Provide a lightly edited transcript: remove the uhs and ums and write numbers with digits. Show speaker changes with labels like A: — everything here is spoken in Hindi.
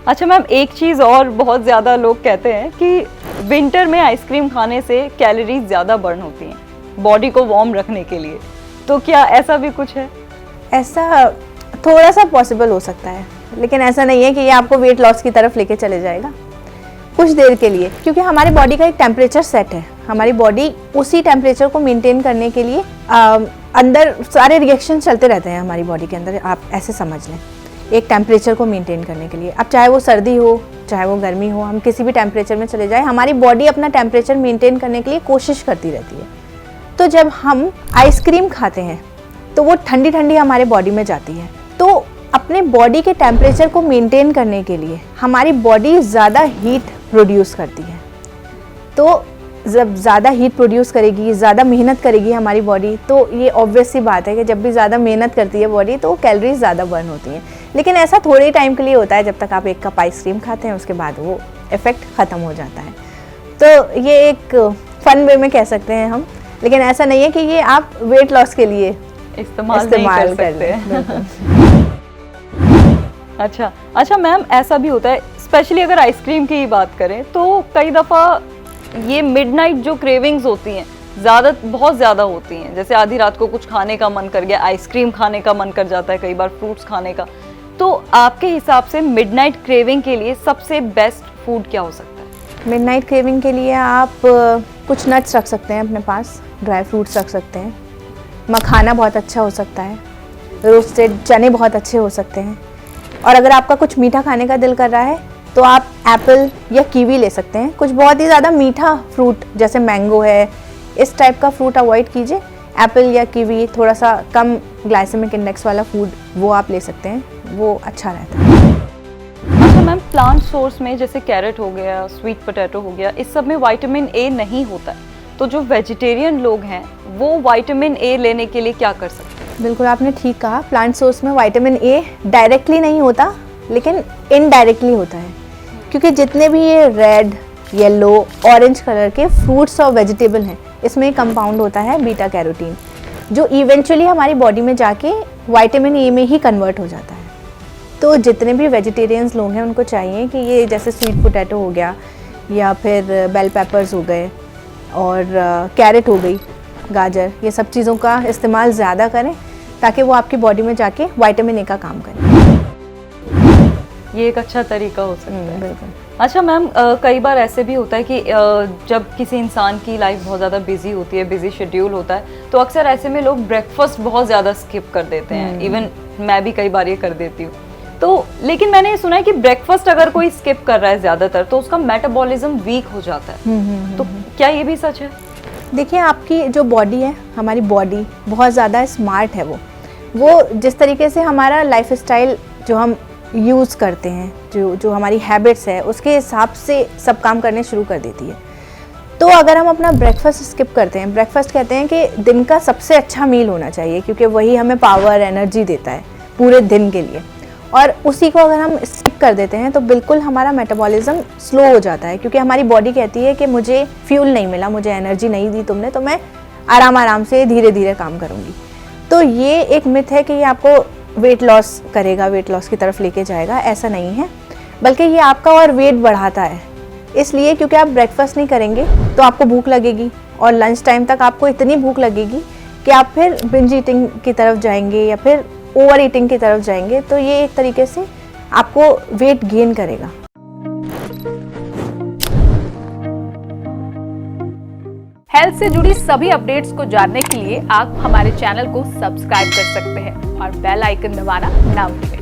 A: अच्छा मैम, एक चीज़ और बहुत ज़्यादा लोग कहते हैं कि विंटर में आइसक्रीम खाने से कैलोरीज ज़्यादा बर्न होती हैं बॉडी को वार्म रखने के लिए, तो क्या ऐसा भी कुछ है?
B: ऐसा थोड़ा सा पॉसिबल हो सकता है, लेकिन ऐसा नहीं है कि ये आपको वेट लॉस की तरफ लेके चले जाएगा। कुछ देर के लिए, क्योंकि हमारी बॉडी का एक टेम्परेचर सेट है, हमारी बॉडी उसी टेम्परेचर को मेंटेन करने के लिए अंदर सारे रिएक्शन चलते रहते हैं हमारी बॉडी के अंदर, आप ऐसे समझ लें, एक टेम्परेचर को मेंटेन करने के लिए। अब चाहे वो सर्दी हो चाहे वो गर्मी हो, हम किसी भी टेम्परेचर में चले जाए, हमारी बॉडी अपना टेम्परेचर मेंटेन करने के लिए कोशिश करती रहती है। तो जब हम आइसक्रीम खाते हैं तो वो ठंडी ठंडी हमारे बॉडी में जाती है, तो अपने बॉडी के टेम्परेचर को मेंटेन करने के लिए हमारी बॉडी ज़्यादा हीट प्रोड्यूस करती है। तो जब ज़्यादा हीट प्रोड्यूस करेगी, ज़्यादा मेहनत करेगी हमारी बॉडी, तो ये ऑब्वियस सी बात है कि जब भी ज़्यादा मेहनत करती है बॉडी तो कैलोरीज ज़्यादा बर्न होती हैं। लेकिन ऐसा थोड़े टाइम के लिए होता है, जब तक आप एक कप आइसक्रीम खाते हैं उसके बाद वो इफ़ेक्ट ख़त्म हो जाता है। तो ये एक फन वे में कह सकते हैं हम, लेकिन ऐसा नहीं है कि ये आप वेट लॉस के लिए
A: इस्तेमाल कर सकते हैं। अच्छा मैम, ऐसा भी होता है, स्पेशली अगर आइसक्रीम की बात करें तो कई दफ़ा ये मिडनाइट जो क्रेविंग्स होती हैं बहुत ज़्यादा होती हैं। जैसे आधी रात को कुछ खाने का मन कर गया, आइसक्रीम खाने का मन कर जाता है, कई बार फ्रूट्स खाने का। तो आपके हिसाब से मिडनाइट क्रेविंग के लिए सबसे बेस्ट फूड क्या हो सकता है?
B: मिडनाइट क्रेविंग के लिए आप कुछ नट्स रख सकते हैं अपने पास, ड्राई फ्रूट्स रख सकते हैं, मखाना बहुत अच्छा हो सकता है, रोस्टेड चने बहुत अच्छे हो सकते हैं। और अगर आपका कुछ मीठा खाने का दिल कर रहा है तो आप एप्पल या कीवी ले सकते हैं। कुछ बहुत ही ज़्यादा मीठा फ्रूट जैसे मैंगो है, इस टाइप का फ्रूट अवॉइड कीजिए। एप्पल या कीवी, थोड़ा सा कम ग्लाइसेमिक इंडेक्स वाला फूड, वो आप ले सकते हैं, वो अच्छा रहता है।
A: अच्छा मैम, प्लांट सोर्स में जैसे कैरेट हो गया, स्वीट पोटैटो हो गया, इस सब में विटामिन ए नहीं होता है, तो जो वेजिटेरियन लोग हैं वो विटामिन ए लेने के लिए क्या कर सकते हैं?
B: बिल्कुल आपने ठीक कहा, प्लांट सोर्स में विटामिन ए डायरेक्टली नहीं होता, लेकिन इनडायरेक्टली होता है, क्योंकि जितने भी ये रेड, येलो, ऑरेंज कलर के फ्रूट्स और वेजिटेबल हैं, इसमें एक कंपाउंड होता है बीटा कैरोटीन, जो इवेंचुअली हमारी बॉडी में जाके विटामिन ए में ही कन्वर्ट हो जाता है। तो जितने भी वेजिटेरियंस लोग हैं उनको चाहिए कि ये जैसे स्वीट पोटैटो हो गया या फिर बेल पेपर्स हो गए और कैरेट हो गई, गाजर, ये सब चीज़ों का इस्तेमाल ज़्यादा करें ताकि वो आपकी बॉडी में जाके विटामिन ए का काम करें।
A: ये एक अच्छा तरीका हो सकता है।
B: बिल्कुल।
A: अच्छा मैम, कई बार ऐसे भी होता है कि जब किसी इंसान की लाइफ बहुत ज़्यादा बिजी होती है, बिजी शेड्यूल होता है, तो अक्सर ऐसे में लोग ब्रेकफास्ट बहुत ज़्यादा स्किप कर देते हैं। इवन मैं भी कई बार ये कर देती हूँ। तो लेकिन मैंने ये सुना है कि ब्रेकफास्ट अगर कोई स्किप कर रहा है ज़्यादातर तो उसका मेटाबॉलिज्म वीक हो जाता है। तो क्या ये भी सच है?
B: देखिए, आपकी जो बॉडी है, हमारी बॉडी बहुत ज़्यादा स्मार्ट है। वो जिस तरीके से हमारा लाइफ स्टाइल जो हम यूज़ करते हैं, जो हमारी हैबिट्स है, उसके हिसाब से सब काम करने शुरू कर देती है। तो अगर हम अपना ब्रेकफास्ट स्किप करते हैं, ब्रेकफास्ट कहते हैं कि दिन का सबसे अच्छा मील होना चाहिए, क्योंकि वही हमें पावर, एनर्जी देता है पूरे दिन के लिए, और उसी को अगर हम स्किप कर देते हैं तो बिल्कुल हमारा मेटाबॉलिज्म स्लो हो जाता है, क्योंकि हमारी बॉडी कहती है कि मुझे फ्यूल नहीं मिला, मुझे एनर्जी नहीं दी तुमने, तो मैं आराम से धीरे धीरे काम करूँगी। तो ये एक मिथ है कि ये आपको वेट लॉस करेगा, वेट लॉस की तरफ लेके जाएगा, ऐसा नहीं है, बल्कि ये आपका और वेट बढ़ाता है। इसलिए क्योंकि आप ब्रेकफास्ट नहीं करेंगे तो आपको भूख लगेगी, और लंच टाइम तक आपको इतनी भूख लगेगी कि आप फिर बिंज ईटिंग की तरफ जाएंगे या फिर ओवर ईटिंग की तरफ जाएंगे। तो ये एक तरीके से आपको वेट गेन करेगा।
C: हेल्थ से जुड़ी सभी अपडेट्स को जानने के लिए आप हमारे चैनल को सब्सक्राइब कर सकते हैं और बेल आइकन दबाना ना भूलें।